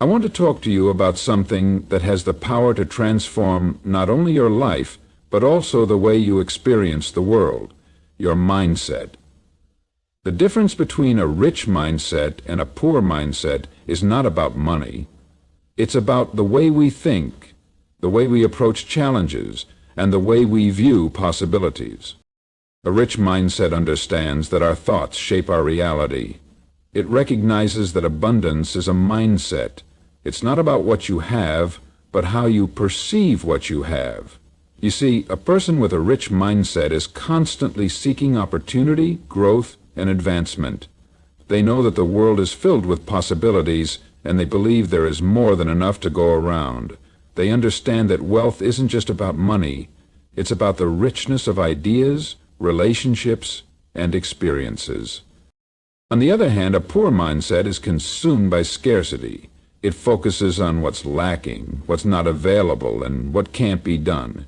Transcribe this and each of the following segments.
I want to talk to you about something that has the power to transform not only your life, but also the way you experience the world, your mindset. The difference between a rich mindset and a poor mindset is not about money. It's about the way we think, the way we approach challenges, and the way we view possibilities. A rich mindset understands that our thoughts shape our reality. It recognizes that abundance is a mindset. It's not about what you have, but how you perceive what you have. You see, a person with a rich mindset is constantly seeking opportunity, growth, and advancement. They know that the world is filled with possibilities, and they believe there is more than enough to go around. They understand that wealth isn't just about money. It's about the richness of ideas, relationships, and experiences. On the other hand, a poor mindset is consumed by scarcity. It focuses on what's lacking, what's not available, and what can't be done.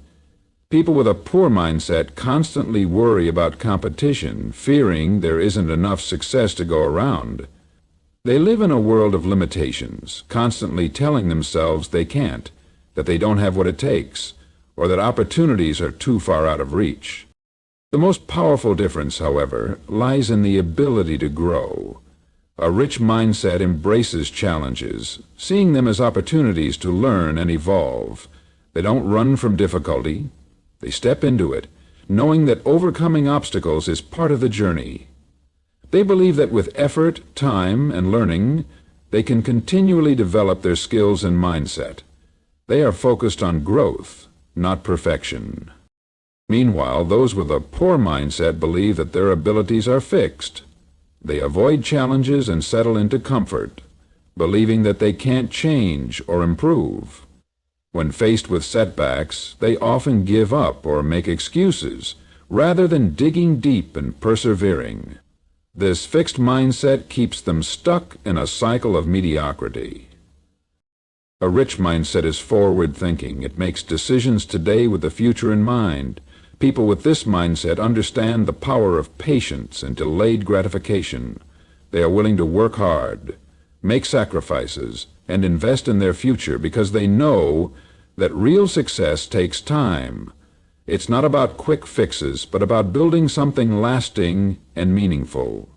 People with a poor mindset constantly worry about competition, fearing there isn't enough success to go around. They live in a world of limitations, constantly telling themselves they can't, that they don't have what it takes, or that opportunities are too far out of reach. The most powerful difference, however, lies in the ability to grow. A rich mindset embraces challenges, seeing them as opportunities to learn and evolve. They don't run from difficulty. They step into it, knowing that overcoming obstacles is part of the journey. They believe that with effort, time, and learning, they can continually develop their skills and mindset. They are focused on growth, not perfection. Meanwhile, those with a poor mindset believe that their abilities are fixed. They avoid challenges and settle into comfort, believing that they can't change or improve. When faced with setbacks, they often give up or make excuses, rather than digging deep and persevering. This fixed mindset keeps them stuck in a cycle of mediocrity. A rich mindset is forward-thinking. It makes decisions today with the future in mind. People with this mindset understand the power of patience and delayed gratification. They are willing to work hard, make sacrifices, and invest in their future because they know that real success takes time. It's not about quick fixes, but about building something lasting and meaningful.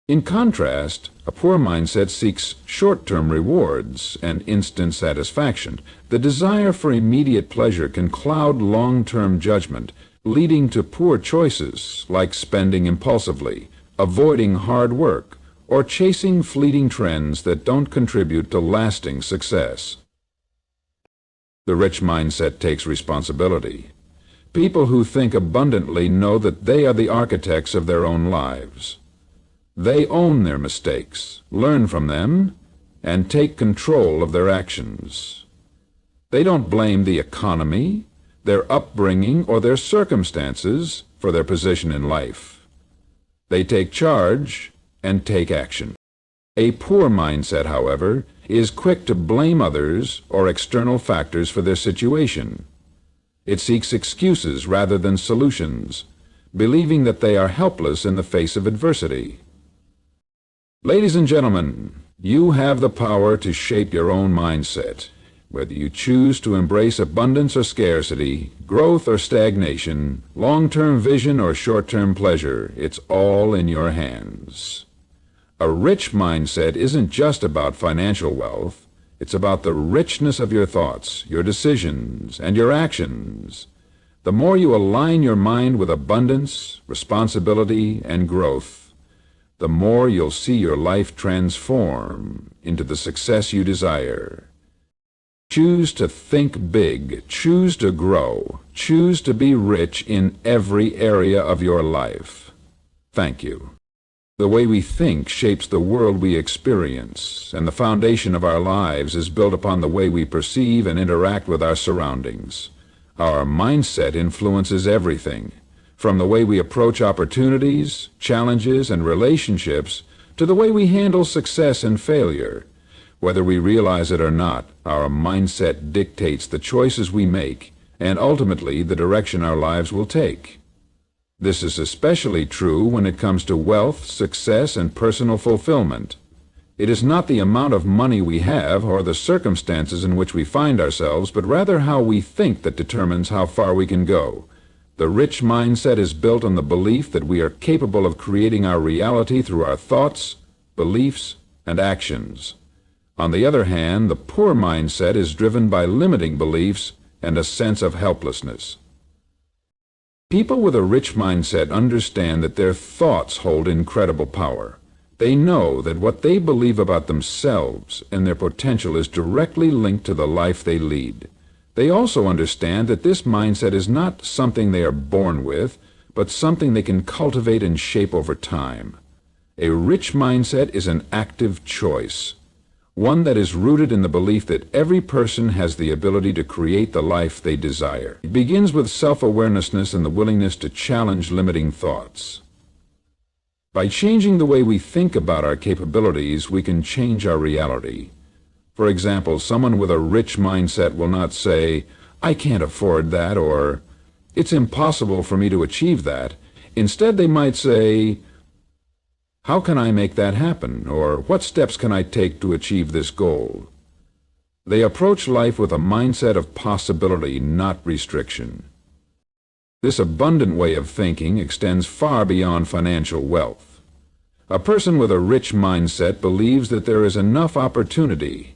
In contrast, a poor mindset seeks short-term rewards and instant satisfaction. The desire for immediate pleasure can cloud long-term judgment, leading to poor choices like spending impulsively, avoiding hard work, or chasing fleeting trends that don't contribute to lasting success. The rich mindset takes responsibility. People who think abundantly know that they are the architects of their own lives. They own their mistakes, learn from them, and take control of their actions. They don't blame the economy, their upbringing, or their circumstances for their position in life. They take charge and take action. A poor mindset, however, is quick to blame others or external factors for their situation. It seeks excuses rather than solutions, believing that they are helpless in the face of adversity. Ladies and gentlemen, you have the power to shape your own mindset. Whether you choose to embrace abundance or scarcity, growth or stagnation, long-term vision or short-term pleasure, it's all in your hands. A rich mindset isn't just about financial wealth. It's about the richness of your thoughts, your decisions, and your actions. The more you align your mind with abundance, responsibility, and growth, the more you'll see your life transform into the success you desire. Choose to think big, choose to grow, choose to be rich in every area of your life. Thank you. The way we think shapes the world we experience, and the foundation of our lives is built upon the way we perceive and interact with our surroundings. Our mindset influences everything, from the way we approach opportunities, challenges, and relationships, to the way we handle success and failure. Whether we realize it or not, our mindset dictates the choices we make, and ultimately the direction our lives will take. This is especially true when it comes to wealth, success, and personal fulfillment. It is not the amount of money we have or the circumstances in which we find ourselves, but rather how we think that determines how far we can go. The rich mindset is built on the belief that we are capable of creating our reality through our thoughts, beliefs, and actions. On the other hand, the poor mindset is driven by limiting beliefs and a sense of helplessness. People with a rich mindset understand that their thoughts hold incredible power. They know that what they believe about themselves and their potential is directly linked to the life they lead. They also understand that this mindset is not something they are born with, but something they can cultivate and shape over time. A rich mindset is an active choice, one that is rooted in the belief that every person has the ability to create the life they desire. It begins with self-awareness and the willingness to challenge limiting thoughts. By changing the way we think about our capabilities, we can change our reality. For example, someone with a rich mindset will not say, "I can't afford that," or "It's impossible for me to achieve that." Instead, they might say, "How can I make that happen?" or "What steps can I take to achieve this goal?" They approach life with a mindset of possibility, not restriction. This abundant way of thinking extends far beyond financial wealth. A person with a rich mindset believes that there is enough opportunity,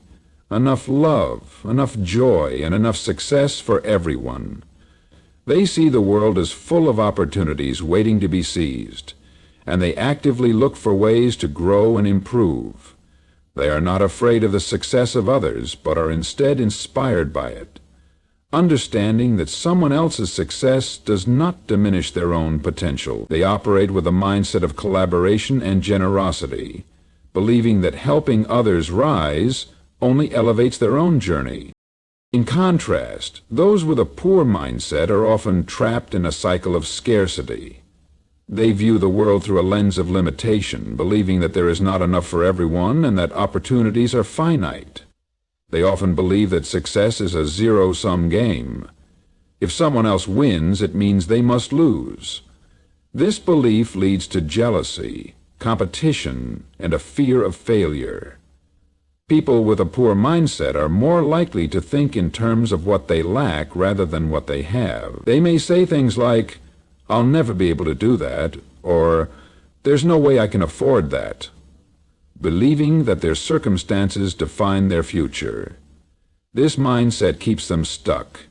enough love, enough joy, and enough success for everyone. They see the world as full of opportunities waiting to be seized, and they actively look for ways to grow and improve. They are not afraid of the success of others, but are instead inspired by it, understanding that someone else's success does not diminish their own potential. They operate with a mindset of collaboration and generosity, believing that helping others rise only elevates their own journey. In contrast, those with a poor mindset are often trapped in a cycle of scarcity. They view the world through a lens of limitation, believing that there is not enough for everyone and that opportunities are finite. They often believe that success is a zero-sum game. If someone else wins, it means they must lose. This belief leads to jealousy, competition, and a fear of failure. People with a poor mindset are more likely to think in terms of what they lack rather than what they have. They may say things like, "I'll never be able to do that," or "There's no way I can afford that," believing that their circumstances define their future. This mindset keeps them stuck,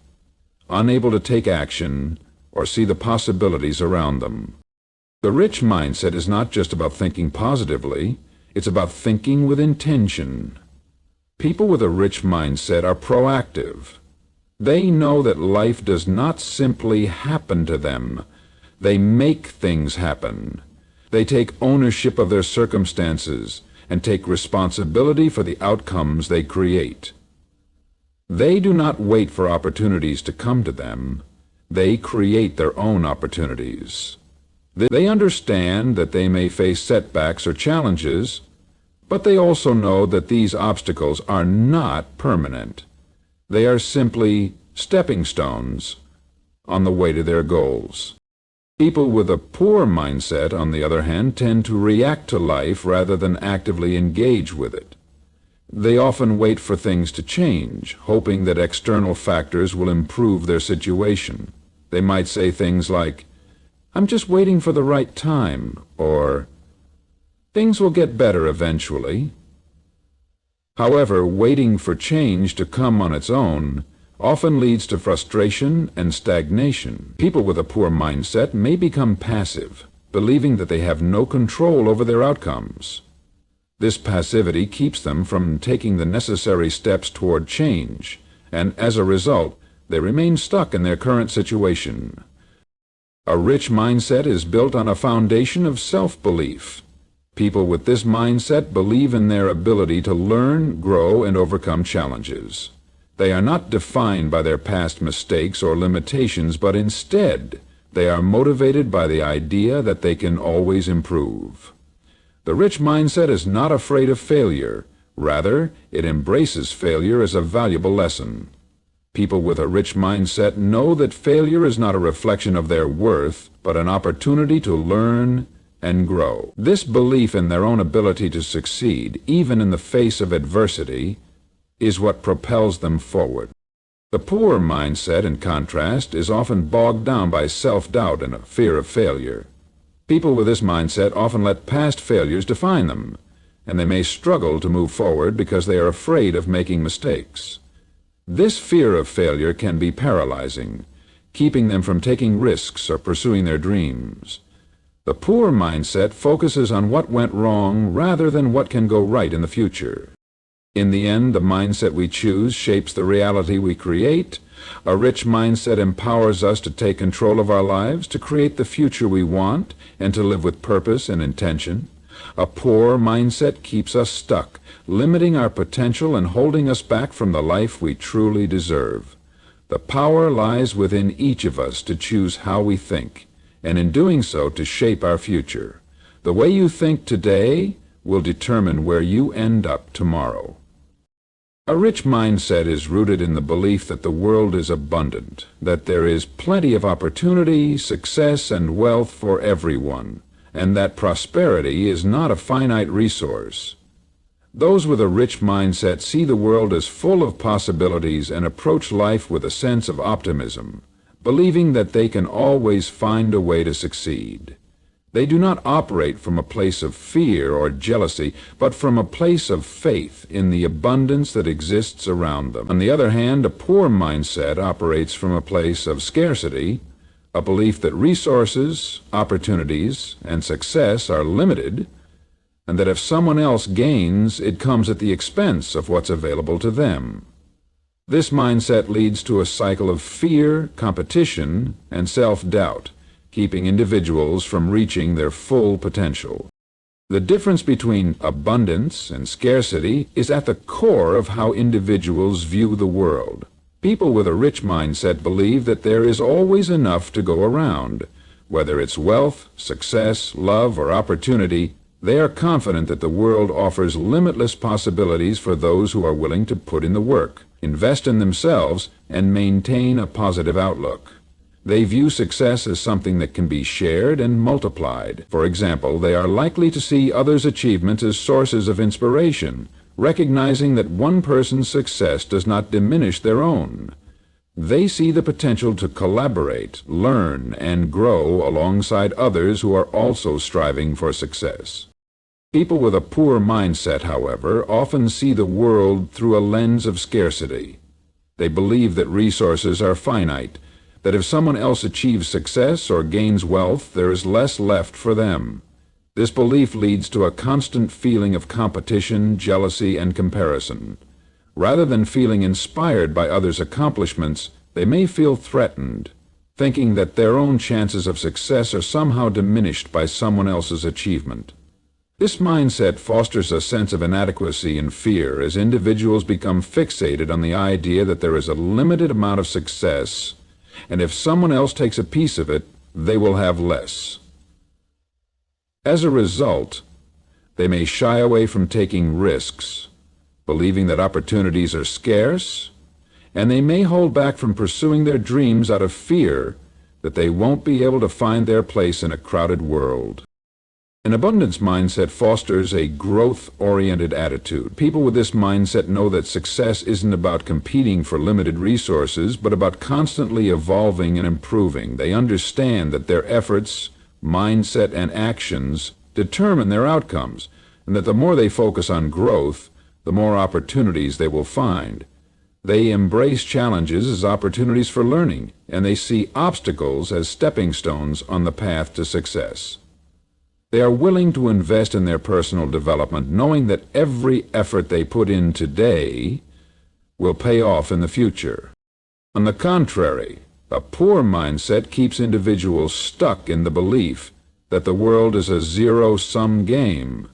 unable to take action or see the possibilities around them. The rich mindset is not just about thinking positively, it's about thinking with intention. People with a rich mindset are proactive. They know that life does not simply happen to them. They make things happen. They take ownership of their circumstances and take responsibility for the outcomes they create. They do not wait for opportunities to come to them. They create their own opportunities. They understand that they may face setbacks or challenges, but they also know that these obstacles are not permanent. They are simply stepping stones on the way to their goals. People with a poor mindset, on the other hand, tend to react to life rather than actively engage with it. They often wait for things to change, hoping that external factors will improve their situation. They might say things like, "I'm just waiting for the right time," or "Things will get better eventually." However, waiting for change to come on its own often leads to frustration and stagnation. People with a poor mindset may become passive, believing that they have no control over their outcomes. This passivity keeps them from taking the necessary steps toward change, and as a result, they remain stuck in their current situation. A rich mindset is built on a foundation of self-belief. People with this mindset believe in their ability to learn, grow, and overcome challenges. They are not defined by their past mistakes or limitations, but instead, they are motivated by the idea that they can always improve. The rich mindset is not afraid of failure. Rather, it embraces failure as a valuable lesson. People with a rich mindset know that failure is not a reflection of their worth, but an opportunity to learn and grow. This belief in their own ability to succeed, even in the face of adversity, is what propels them forward. The poor mindset, in contrast, is often bogged down by self-doubt and a fear of failure. People with this mindset often let past failures define them, and they may struggle to move forward because they are afraid of making mistakes. This fear of failure can be paralyzing, keeping them from taking risks or pursuing their dreams. The poor mindset focuses on what went wrong rather than what can go right in the future. In the end, the mindset we choose shapes the reality we create. A rich mindset empowers us to take control of our lives, to create the future we want, and to live with purpose and intention. A poor mindset keeps us stuck, limiting our potential and holding us back from the life we truly deserve. The power lies within each of us to choose how we think, and in doing so to shape our future. The way you think today will determine where you end up tomorrow. A rich mindset is rooted in the belief that the world is abundant, that there is plenty of opportunity, success, and wealth for everyone, and that prosperity is not a finite resource. Those with a rich mindset see the world as full of possibilities and approach life with a sense of optimism, believing that they can always find a way to succeed. They do not operate from a place of fear or jealousy, but from a place of faith in the abundance that exists around them. On the other hand, a poor mindset operates from a place of scarcity, a belief that resources, opportunities, and success are limited, and that if someone else gains, it comes at the expense of what's available to them. This mindset leads to a cycle of fear, competition, and self-doubt, keeping individuals from reaching their full potential. The difference between abundance and scarcity is at the core of how individuals view the world. People with a rich mindset believe that there is always enough to go around. Whether it's wealth, success, love, or opportunity, they are confident that the world offers limitless possibilities for those who are willing to put in the work, invest in themselves, and maintain a positive outlook. They view success as something that can be shared and multiplied. For example, they are likely to see others' achievements as sources of inspiration, recognizing that one person's success does not diminish their own. They see the potential to collaborate, learn, and grow alongside others who are also striving for success. People with a poor mindset, however, often see the world through a lens of scarcity. They believe that resources are finite, that if someone else achieves success or gains wealth, there is less left for them. This belief leads to a constant feeling of competition, jealousy, and comparison. Rather than feeling inspired by others' accomplishments, they may feel threatened, thinking that their own chances of success are somehow diminished by someone else's achievement. This mindset fosters a sense of inadequacy and fear as individuals become fixated on the idea that there is a limited amount of success, and if someone else takes a piece of it, they will have less. As a result, they may shy away from taking risks, believing that opportunities are scarce, and they may hold back from pursuing their dreams out of fear that they won't be able to find their place in a crowded world. An abundance mindset fosters a growth-oriented attitude. People with this mindset know that success isn't about competing for limited resources, but about constantly evolving and improving. They understand that their efforts, mindset, and actions determine their outcomes, and that the more they focus on growth, the more opportunities they will find. They embrace challenges as opportunities for learning, and they see obstacles as stepping stones on the path to success. They are willing to invest in their personal development, knowing that every effort they put in today will pay off in the future. On the contrary, a poor mindset keeps individuals stuck in the belief that the world is a zero-sum game.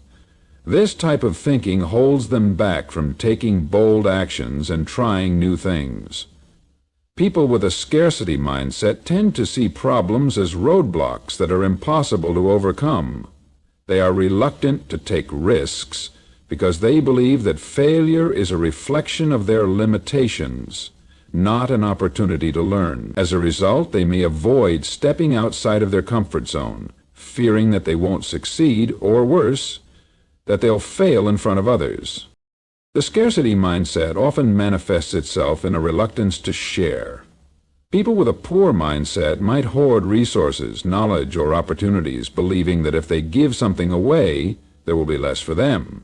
This type of thinking holds them back from taking bold actions and trying new things. People with a scarcity mindset tend to see problems as roadblocks that are impossible to overcome. They are reluctant to take risks because they believe that failure is a reflection of their limitations, not an opportunity to learn. As a result, they may avoid stepping outside of their comfort zone, fearing that they won't succeed, or worse, that they'll fail in front of others. The scarcity mindset often manifests itself in a reluctance to share. People with a poor mindset might hoard resources, knowledge, or opportunities, believing that if they give something away, there will be less for them.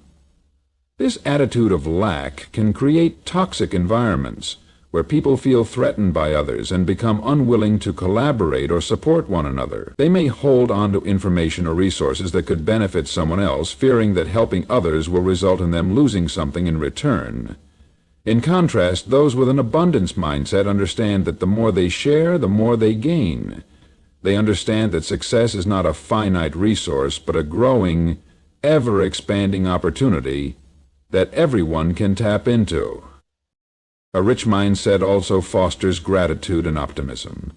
This attitude of lack can create toxic environments where people feel threatened by others and become unwilling to collaborate or support one another. They may hold on to information or resources that could benefit someone else, fearing that helping others will result in them losing something in return. In contrast, those with an abundance mindset understand that the more they share, the more they gain. They understand that success is not a finite resource, but a growing, ever-expanding opportunity that everyone can tap into. A rich mindset also fosters gratitude and optimism.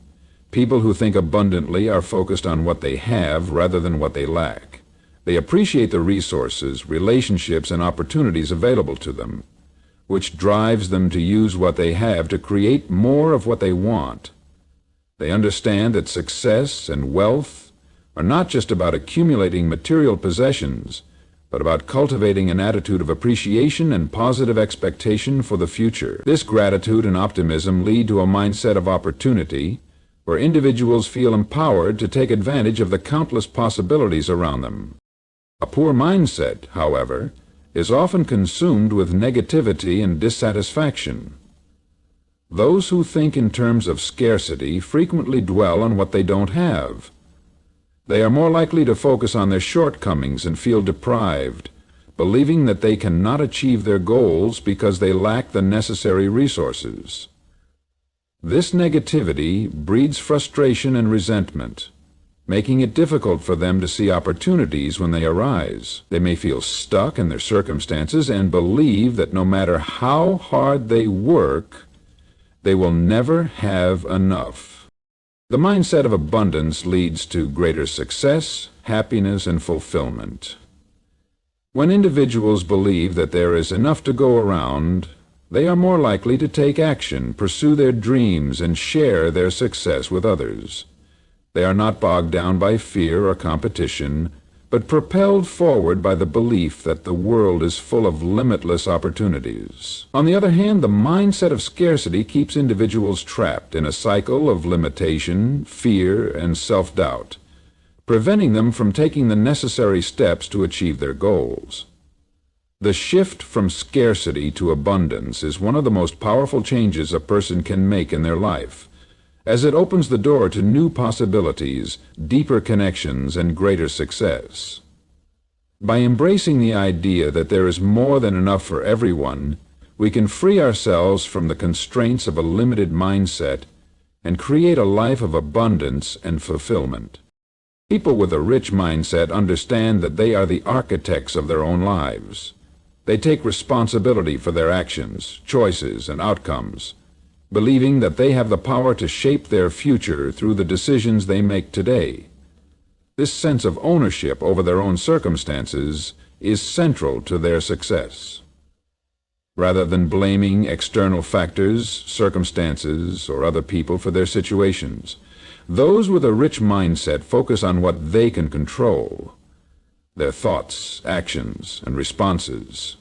People who think abundantly are focused on what they have rather than what they lack. They appreciate the resources, relationships, and opportunities available to them, which drives them to use what they have to create more of what they want. They understand that success and wealth are not just about accumulating material possessions, but about cultivating an attitude of appreciation and positive expectation for the future. This gratitude and optimism lead to a mindset of opportunity, where individuals feel empowered to take advantage of the countless possibilities around them. A poor mindset, however, is often consumed with negativity and dissatisfaction. Those who think in terms of scarcity frequently dwell on what they don't have. They are more likely to focus on their shortcomings and feel deprived, believing that they cannot achieve their goals because they lack the necessary resources. This negativity breeds frustration and resentment, making it difficult for them to see opportunities when they arise. They may feel stuck in their circumstances and believe that no matter how hard they work, they will never have enough. The mindset of abundance leads to greater success, happiness, and fulfillment. When individuals believe that there is enough to go around, they are more likely to take action, pursue their dreams, and share their success with others. They are not bogged down by fear or competition, but propelled forward by the belief that the world is full of limitless opportunities. On the other hand, the mindset of scarcity keeps individuals trapped in a cycle of limitation, fear, and self-doubt, preventing them from taking the necessary steps to achieve their goals. The shift from scarcity to abundance is one of the most powerful changes a person can make in their life, as it opens the door to new possibilities, deeper connections, and greater success. By embracing the idea that there is more than enough for everyone, we can free ourselves from the constraints of a limited mindset and create a life of abundance and fulfillment. People with a rich mindset understand that they are the architects of their own lives. They take responsibility for their actions, choices, and outcomes, believing that they have the power to shape their future through the decisions they make today. This sense of ownership over their own circumstances is central to their success. Rather than blaming external factors, circumstances, or other people for their situations, those with a rich mindset focus on what they can control: their thoughts, actions, and responses.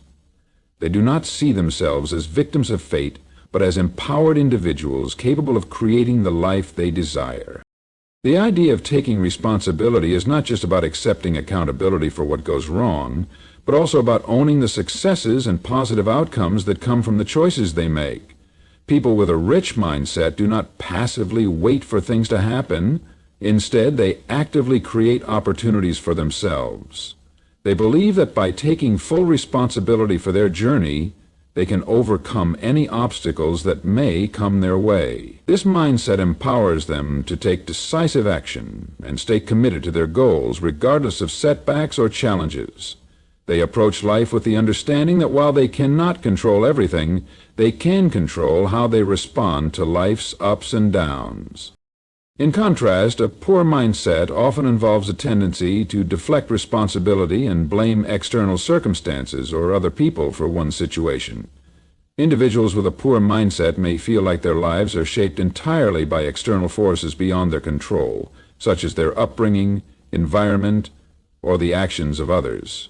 They do not see themselves as victims of fate, but as empowered individuals capable of creating the life they desire. The idea of taking responsibility is not just about accepting accountability for what goes wrong, but also about owning the successes and positive outcomes that come from the choices they make. People with a rich mindset do not passively wait for things to happen. Instead, they actively create opportunities for themselves. They believe that by taking full responsibility for their journey, they can overcome any obstacles that may come their way. This mindset empowers them to take decisive action and stay committed to their goals regardless of setbacks or challenges. They approach life with the understanding that while they cannot control everything, they can control how they respond to life's ups and downs. In contrast, a poor mindset often involves a tendency to deflect responsibility and blame external circumstances or other people for one's situation. Individuals with a poor mindset may feel like their lives are shaped entirely by external forces beyond their control, such as their upbringing, environment, or the actions of others.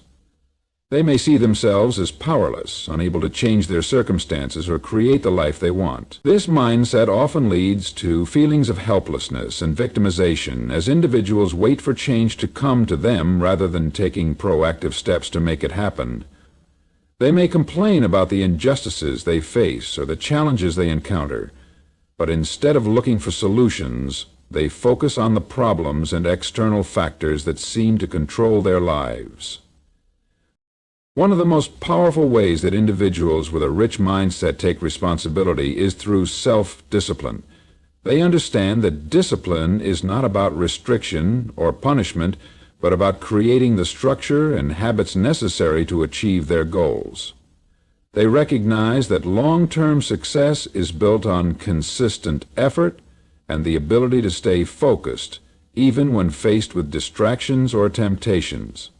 They may see themselves as powerless, unable to change their circumstances or create the life they want. This mindset often leads to feelings of helplessness and victimization as individuals wait for change to come to them rather than taking proactive steps to make it happen. They may complain about the injustices they face or the challenges they encounter, but instead of looking for solutions, they focus on the problems and external factors that seem to control their lives. One of the most powerful ways that individuals with a rich mindset take responsibility is through self-discipline. They understand that discipline is not about restriction or punishment, but about creating the structure and habits necessary to achieve their goals. They recognize that long-term success is built on consistent effort and the ability to stay focused, even when faced with distractions or temptations.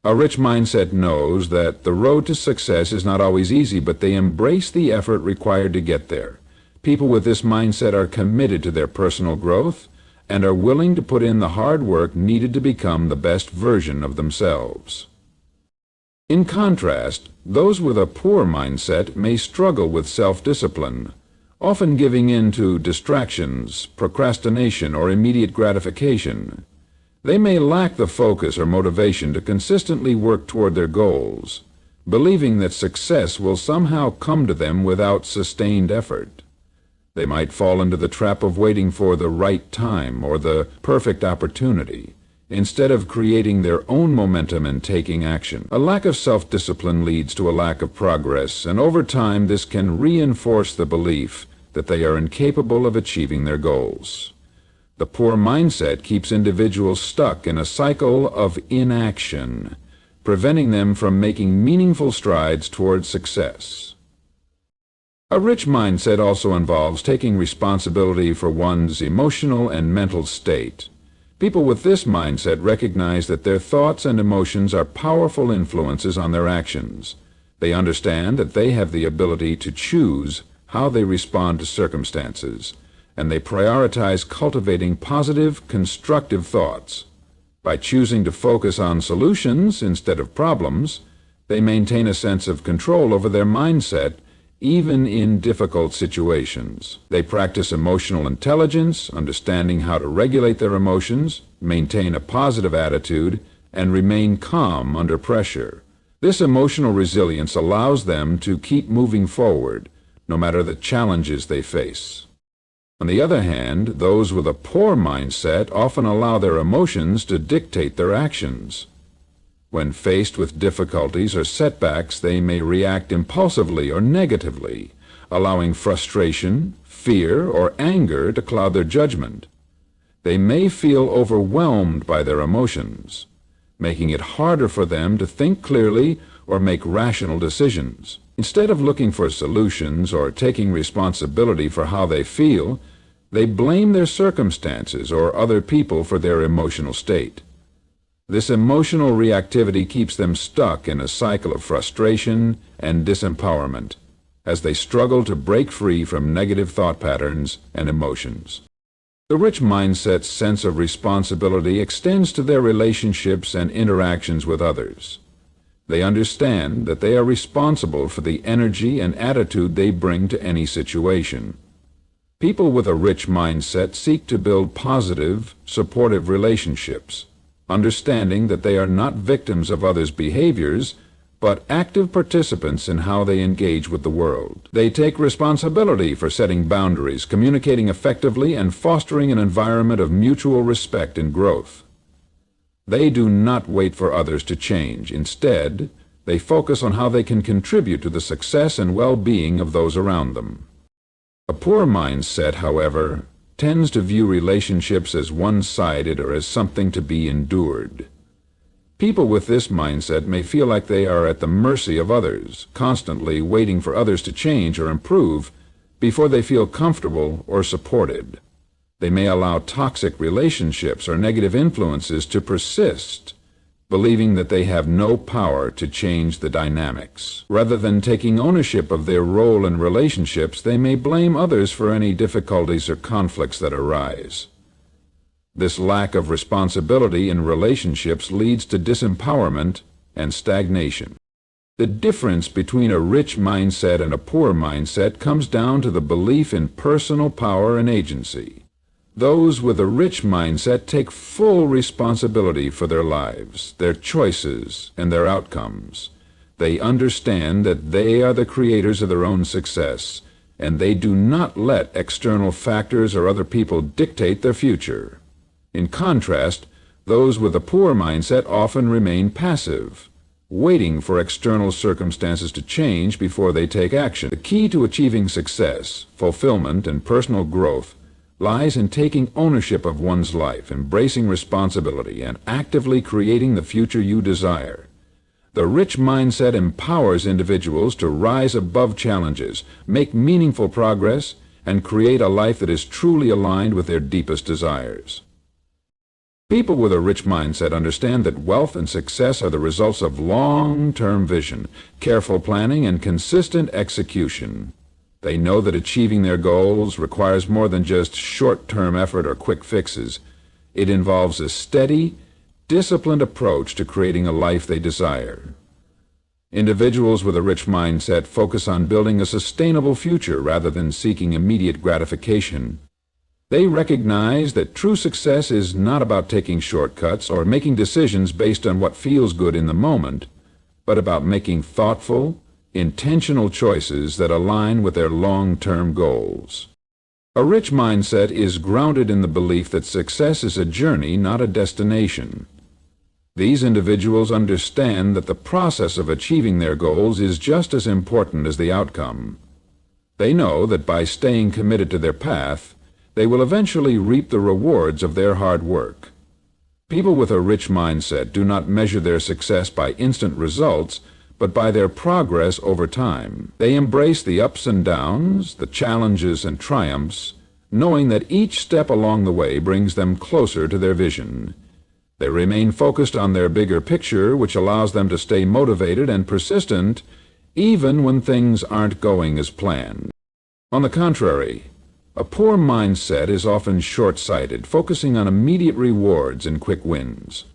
A rich mindset knows that the road to success is not always easy, but they embrace the effort required to get there. People with this mindset are committed to their personal growth and are willing to put in the hard work needed to become the best version of themselves. In contrast, those with a poor mindset may struggle with self-discipline, often giving in to distractions, procrastination, or immediate gratification. They may lack the focus or motivation to consistently work toward their goals, believing that success will somehow come to them without sustained effort. They might fall into the trap of waiting for the right time or the perfect opportunity, instead of creating their own momentum and taking action. A lack of self-discipline leads to a lack of progress, and over time this can reinforce the belief that they are incapable of achieving their goals. The poor mindset keeps individuals stuck in a cycle of inaction, preventing them from making meaningful strides towards success. A rich mindset also involves taking responsibility for one's emotional and mental state. People with this mindset recognize that their thoughts and emotions are powerful influences on their actions. They understand that they have the ability to choose how they respond to circumstances, and they prioritize cultivating positive, constructive thoughts. By choosing to focus on solutions instead of problems, they maintain a sense of control over their mindset, even in difficult situations. They practice emotional intelligence, understanding how to regulate their emotions, maintain a positive attitude, and remain calm under pressure. This emotional resilience allows them to keep moving forward, no matter the challenges they face. On the other hand, those with a poor mindset often allow their emotions to dictate their actions. When faced with difficulties or setbacks, they may react impulsively or negatively, allowing frustration, fear, or anger to cloud their judgment. They may feel overwhelmed by their emotions, making it harder for them to think clearly or make rational decisions. Instead of looking for solutions or taking responsibility for how they feel, they blame their circumstances or other people for their emotional state. This emotional reactivity keeps them stuck in a cycle of frustration and disempowerment as they struggle to break free from negative thought patterns and emotions. The rich mindset's sense of responsibility extends to their relationships and interactions with others. They understand that they are responsible for the energy and attitude they bring to any situation. People with a rich mindset seek to build positive, supportive relationships, understanding that they are not victims of others' behaviors, but active participants in how they engage with the world. They take responsibility for setting boundaries, communicating effectively, and fostering an environment of mutual respect and growth. They do not wait for others to change. Instead, they focus on how they can contribute to the success and well-being of those around them. A poor mindset, however, tends to view relationships as one-sided or as something to be endured. People with this mindset may feel like they are at the mercy of others, constantly waiting for others to change or improve before they feel comfortable or supported. They may allow toxic relationships or negative influences to persist, believing that they have no power to change the dynamics. Rather than taking ownership of their role in relationships, they may blame others for any difficulties or conflicts that arise. This lack of responsibility in relationships leads to disempowerment and stagnation. The difference between a rich mindset and a poor mindset comes down to the belief in personal power and agency. Those with a rich mindset take full responsibility for their lives, their choices, and their outcomes. They understand that they are the creators of their own success, and they do not let external factors or other people dictate their future. In contrast, those with a poor mindset often remain passive, waiting for external circumstances to change before they take action. The key to achieving success, fulfillment, and personal growth lies in taking ownership of one's life, embracing responsibility, and actively creating the future you desire. The rich mindset empowers individuals to rise above challenges, make meaningful progress, and create a life that is truly aligned with their deepest desires. People with a rich mindset understand that wealth and success are the results of long-term vision, careful planning, and consistent execution. They know that achieving their goals requires more than just short-term effort or quick fixes. It involves a steady, disciplined approach to creating a life they desire. Individuals with a rich mindset focus on building a sustainable future rather than seeking immediate gratification. They recognize that true success is not about taking shortcuts or making decisions based on what feels good in the moment, but about making thoughtful, intentional choices that align with their long-term goals. A rich mindset is grounded in the belief that success is a journey, not a destination. These individuals understand that the process of achieving their goals is just as important as the outcome. They know that by staying committed to their path, they will eventually reap the rewards of their hard work. People with a rich mindset do not measure their success by instant results, but by their progress over time. They embrace the ups and downs, the challenges and triumphs, knowing that each step along the way brings them closer to their vision. They remain focused on their bigger picture, which allows them to stay motivated and persistent even when things aren't going as planned. On the contrary, a poor mindset is often short-sighted, focusing on immediate rewards and quick wins.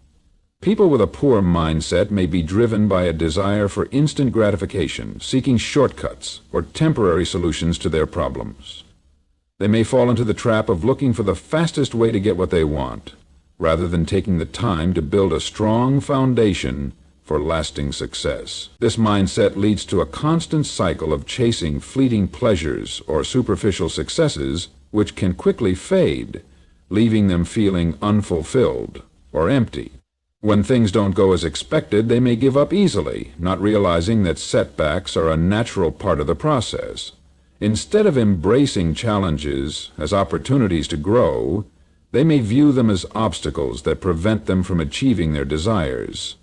People with a poor mindset may be driven by a desire for instant gratification, seeking shortcuts or temporary solutions to their problems. They may fall into the trap of looking for the fastest way to get what they want, rather than taking the time to build a strong foundation for lasting success. This mindset leads to a constant cycle of chasing fleeting pleasures or superficial successes, which can quickly fade, leaving them feeling unfulfilled or empty. When things don't go as expected, they may give up easily, not realizing that setbacks are a natural part of the process. Instead of embracing challenges as opportunities to grow, they may view them as obstacles that prevent them from achieving their desires.